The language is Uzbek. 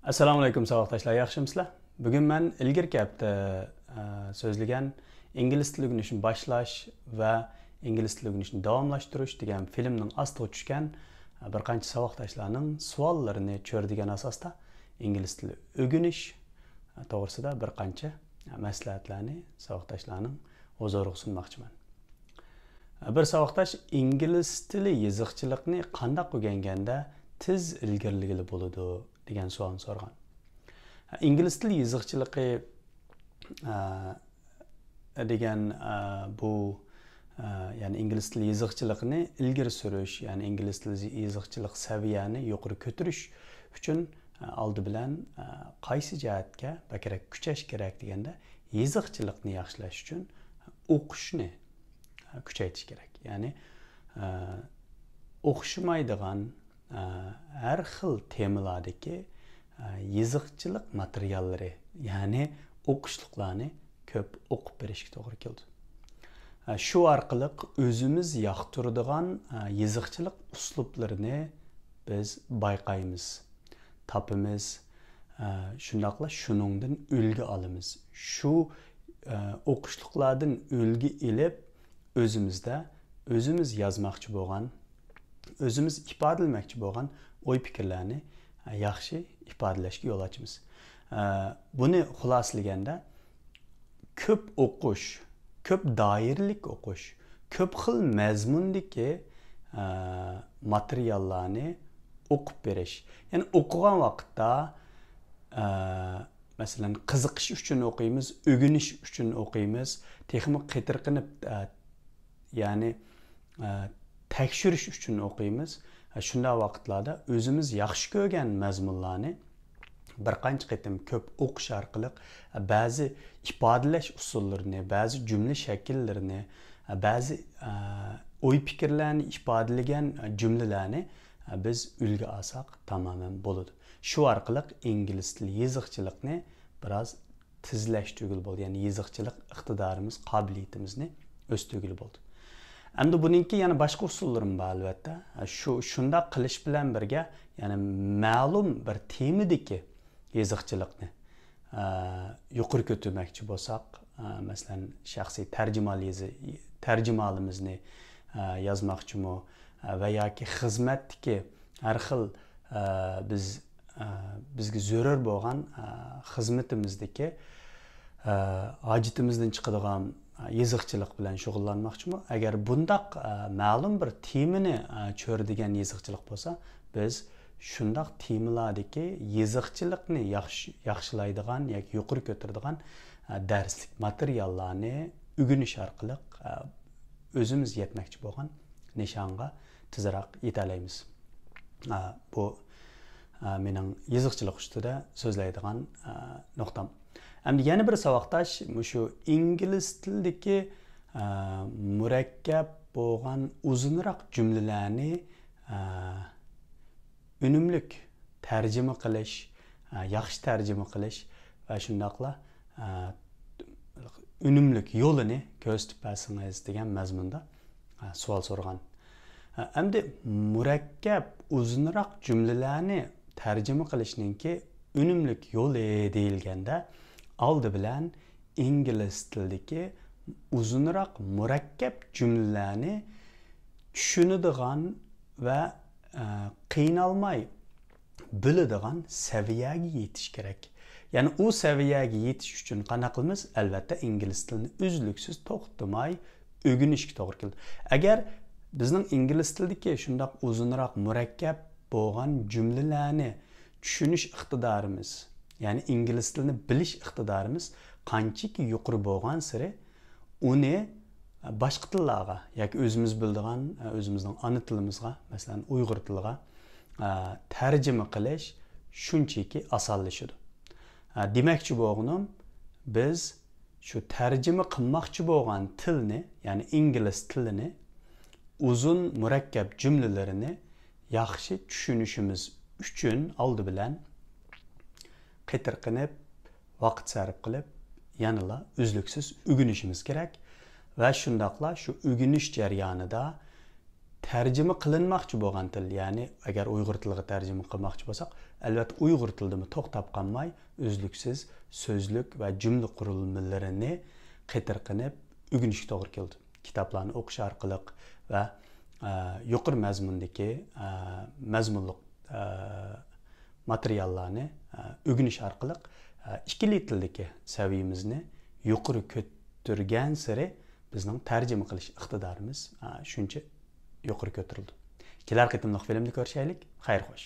Assalomu alaykum savatdoshlar, yaxshimisizlar? Bugun men ilgirki hafta so'zlagan ingliz tili o'rganishini boshlash va ingliz tili o'rganishini davomlashtirish degan filmning ostiga tushgan bir qancha savatdoshlarning savollarini ko'rdigan asosda ingliz tili o'rganish to'g'risida bir qancha maslahatlarni savatdoshlarning huzuriga sunmoqchiman. Bir savatdosh ingliz tili yoziqchilikni qanday o'rganganda tez ilgirligili bo'ladi degan savolni so'ragan. İngiliz tili yoziqchiligi degan bu yani ingliz tili yoziqchiligini ilgari surish, yani ingliz tili yoziqchilik saviyani yuqori ko'tarish uchun oldi bilan qaysi jihatga bakrak kuchash kerak deganda yoziqchilikni yaxshilash uchun o'qishni kuchaytirish kerak. Ya'ni o'qishmaydigan her xil temalardaki yazıqçılık materyalleri, yani o'qishliqlarni ko'p o'qib berishga to'g'ri keldi. Shu orqali o'zimiz yoqtiradigan yazıqçılık uslublarini biz bayqaymiz, topimiz, shundaqla shuningdan ulgu olamiz. Shu o'qishliqlardan ulgu ilib o'zimiz yozmoqchi bo'lgan, özümüz ifadələməkçi bolğan oy fikirlərini yaxşı ifadələşə yol açımız. Bunu xülaslaganda köp oquş, köp dairəlik oquş, köp xil məzmundakı materiallarını oqub beriş. Yəni oxuğan vaqtda məsələn qiziqish üçün oxuyumuz, öyrəniş üçün oxuyumuz, texnik qitirqinib yəni tekşiriş üçün oxuyumuz. Şunda vaqtlarda özümüz yaxşı ko'rgan mazmunlarni bir qancha qitim ko'p o'qish orqali ba'zi ifodalash usullarini, ba'zi jumla shakllarini, ba'zi o'y fikrlarni ifodalagan jumlalarni biz ulgu olsak tamamen bo'ladi. Shu orqali ingliz tili yoziqchilikni biroz tezlashtirgili bo'ldi. Ya'ni yoziqchilik iqtidorimiz, qobiliyatimizni o'stirgili bo'ldi. Endi buningki yana boshqa usullarim bor albatta. Shunda qilish bilan birga, yani ma'lum bir temadagi yoziqchilikni yuqori ko'tarmoqchi bo'lsak, masalan, shaxsiy tarjimalimizni yozmoqchimi va yoki xizmatdagi har xil bizga zarur bo'lgan xizmatimizdagi hojitimizdan chiqadigan yoziqchilik bilan shug'ullanmoqchimi? Agar bundaq ma'lum bir temani ko'radigan yoziqchilik bo'lsa, biz shundaq temalardagi yoziqchilikni yaxshilaydigan yoki yuqori ko'taradigan darslik materiallarni o'rganish orqali o'zimiz yetmoqchi bo'lgan nishonga tezroq yetalaymiz. Bu mening yoziqchilik ustida so'zlaydigan nuqtam. Endi yana bir savatdosh shu ingliz tilidagi murakkab bo'lgan uzunroq jumlalarni unumli tarjima qilish, yaxshi tarjima qilish va shundaqla unumli yo'lini ko'rsatib bersangiz degan mazmunda savol so'ragan. Endi murakkab uzunroq jumlalarni tarjima qilishninki unumli yo'li deyilganda oldi bilan ingliz tilidagi uzunroq murakkab jumlalarni tushunadigan va qiynalmay biladigan saviyaga yetish kerak. Ya'ni u saviyaga yetish uchun qanday qilamiz? Albatta ingliz tilini uzluksiz to'xtamay o'rganishga to'g'ri keladi. Agar bizning ingliz tilidagi shundoq uzunroq murakkab bo'lgan jumlalarni tushunish iqtidorimiz, yani ingliz tilini bilish iqtidorimiz qanchaki yuqori bo'lgan sari uni boshqa tillarga yoki o'zimiz biladigan o'zimizning ona tilimizga, masalan Uyg'ur tiliga tarjima qilish shunchaki osonlashadi. Demakchi bo'lganim, biz shu tarjima qilmoqchi bo'lgan tilni, ya'ni ingliz tilini uzun murakkab jumlalarini yaxshi tushunishimiz uchun oldi bilan qitirqinib, vaqt sarf qilib, yanıla uzluksiz o'rganishimiz kerak va shundaqla shu o'rganish jarayonida tarjima qilinmoqchi bo'lgan til, ya'ni agar Uyg'ur tiliga tarjima qilmoqchi bo'lsak, albatta Uyg'ur tilida to'xtab qolmay, uzluksiz so'zlik va jumla qurilmalarini qitirqinib o'rganishga to'g'ri keldi. Kitoblarni o'qish orqali va yuqori mazmundagi mazmunli materiallarni o'rganish orqali ikkili tildagi saviyamizni yuqori ko'targan sari bizning tarjima qilish iqtidorimiz shuncha yuqori ko'tarildi. Kelar qitimliq filmni ko'rishaylik. Xayr xo'sh.